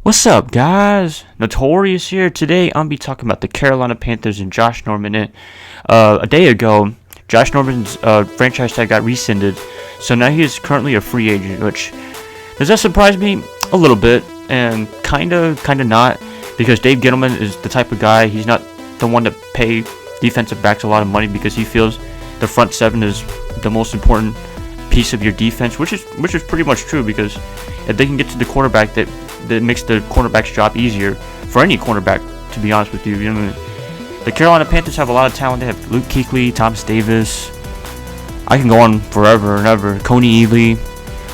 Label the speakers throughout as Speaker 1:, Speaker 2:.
Speaker 1: What's up, guys? Notorious here. Today, I'm going to be talking about the Carolina Panthers and Josh Norman. A day ago, Josh Norman's franchise tag got rescinded, so now he is currently a free agent, which, does that surprise me? A little bit, and kinda not, because Dave Gettleman is the type of guy, he's not the one to pay defensive backs a lot of money because he feels the front seven is the most important piece of your defense, which is pretty much true, because if they can get to the quarterback, that makes the cornerback's job easier for any cornerback, to be honest with you. The Carolina Panthers have a lot of talent. They have Luke Kuechly, Thomas Davis. I can go on forever and ever. Coney Ealy,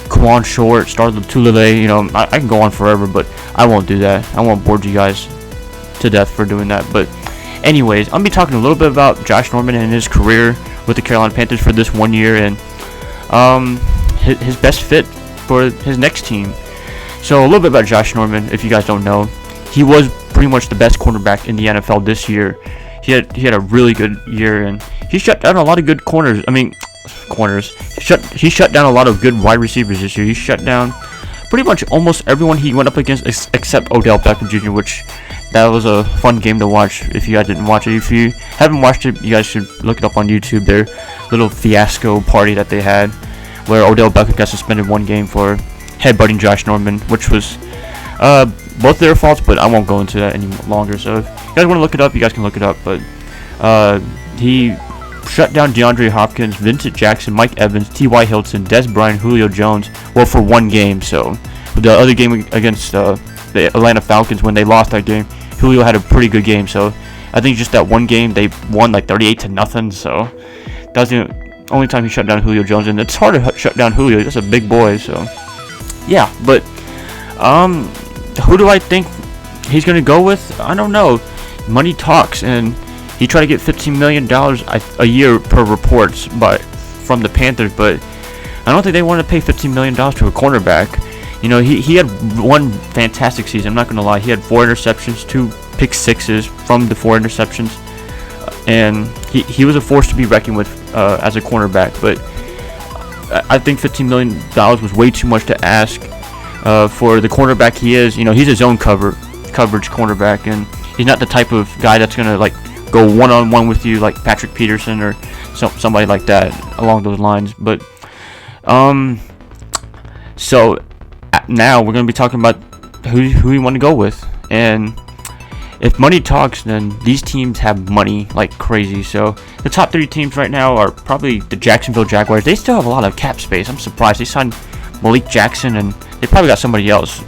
Speaker 1: Quan Short, Star Lotulelei. I can go on forever, but I won't do that. I won't bore you guys to death for doing that. But anyways, I'm going to be talking a little bit about Josh Norman and his career with the Carolina Panthers for this 1 year, and his best fit for his next team. So a little bit about Josh Norman, if you guys don't know. He was pretty much the best cornerback in the NFL this year. He had a really good year, and he shut down a lot of good corners. He shut down a lot of good wide receivers this year. He shut down pretty much almost everyone he went up against except Odell Beckham Jr., which that was a fun game to watch. If you guys didn't watch it, if you haven't watched it, you guys should look it up on YouTube. Their little fiasco party that they had, where Odell Beckham got suspended 1 game for headbutting Josh Norman, which was both their faults, but I won't go into that any longer. So if you guys want to look it up, you guys can look it up. But he shut down DeAndre Hopkins, Vincent Jackson, Mike Evans, T.Y. Hilton, Des Bryant, Julio Jones, well, for 1 game. So the other game against the Atlanta Falcons, when they lost that game, Julio had a pretty good game. So I think just that 1 game, they won like 38-0. So that's the only time he shut down Julio Jones, and it's hard to shut down Julio. That's a big boy. So yeah, but who do I think he's going to go with? I don't know. Money talks, and he tried to get $15 million a year per reports from the Panthers, but I don't think they want to pay $15 million to a cornerback. He had 1 fantastic season. I'm not going to lie. He had 4 interceptions, 2 pick sixes from the 4 interceptions, and he was a force to be reckoned with as a cornerback, but I think $15 million was way too much to ask for the cornerback he is. He's his own coverage cornerback, and he's not the type of guy that's gonna like go one-on-one with you like Patrick Peterson or somebody like that along those lines. But so now we're gonna be talking about who we want to go with, and if money talks, then these teams have money like crazy. So the top 3 teams right now are probably the Jacksonville Jaguars. They still have a lot of cap space. I'm surprised. They signed Malik Jackson, and they probably got somebody else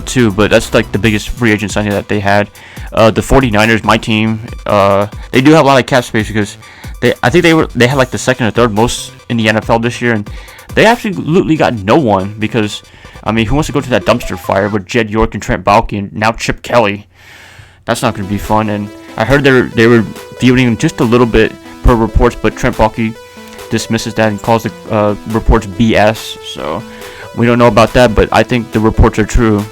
Speaker 1: too, but that's like the biggest free agent signing that they had. The 49ers, my team, they do have a lot of cap space because I think they had like the 2nd or 3rd most in the NFL this year, and they absolutely got no one, because who wants to go to that dumpster fire with Jed York and Trent Baalke and now Chip Kelly? That's not going to be fun. And I heard they were viewing him just a little bit per reports, but Trent Baalke dismisses that and calls the reports BS. So we don't know about that, but I think the reports are true,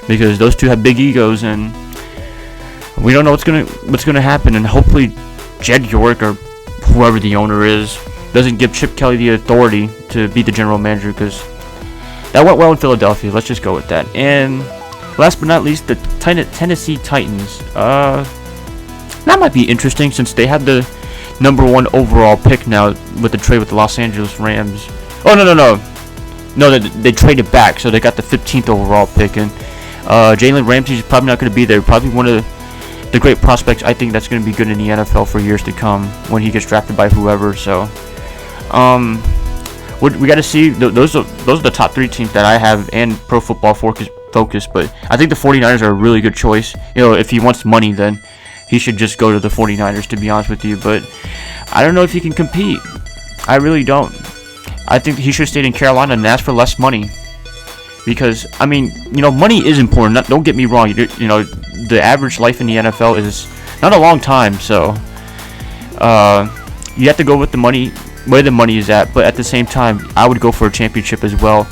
Speaker 1: because those two have big egos, and we don't know what's gonna happen. And hopefully Jed York or whoever the owner is doesn't give Chip Kelly the authority to be the general manager, because that went well in Philadelphia. Let's just go with that. And last but not least, the Tennessee Titans. That might be interesting, since they had the number 1 overall pick now with the trade with the Los Angeles Rams. Oh, no, they traded back, so they got the 15th overall pick, and Jalen Ramsey's probably not going to be there. Probably one of the great prospects I think that's going to be good in the NFL for years to come when he gets drafted by whoever. So we got to see. Those are the top 3 teams that I have, and Pro Football Focus. But I think the 49ers are a really good choice. If he wants money, then he should just go to the 49ers, to be honest with you. But I don't know if he can compete. I really don't. I think he should have stayed in Carolina and asked for less money, because money is important. Don't get me wrong. The average life in the NFL is not a long time, so you have to go with the money, where the money is at. But at the same time, I would go for a championship as well.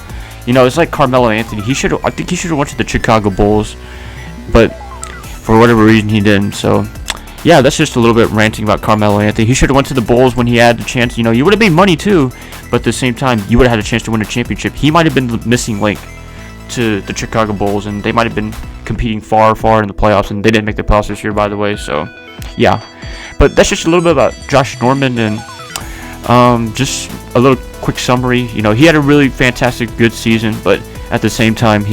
Speaker 1: It's like Carmelo Anthony. I think he should have went to the Chicago Bulls, but for whatever reason he didn't. So yeah, that's just a little bit ranting about Carmelo Anthony. He should have went to the Bulls when he had the chance. You would have made money too, but at the same time, you would have had a chance to win a championship. He might have been the missing link to the Chicago Bulls, and they might have been competing far in the playoffs, and they didn't make the playoffs this year, by the way. So, yeah. But that's just a little bit about Josh Norman, and just a little quick summary. You know, he had a really fantastic, good season, but at the same time,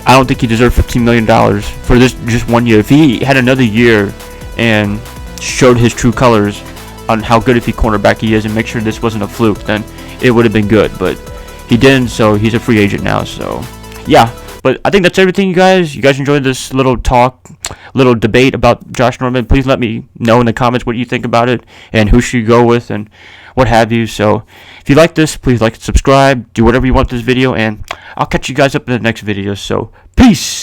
Speaker 1: I don't think he deserved $15 million for this just 1 year. If he had another year and showed his true colors on how good of a cornerback he is, and make sure this wasn't a fluke, then it would have been good. But he didn't, so he's a free agent now. So, yeah. But I think that's everything, you guys. You guys enjoyed this little debate about Josh Norman. Please let me know in the comments what you think about it and who should you go with and what have you. So if you like this, please like and subscribe. Do whatever you want with this video, and I'll catch you guys up in the next video. So peace.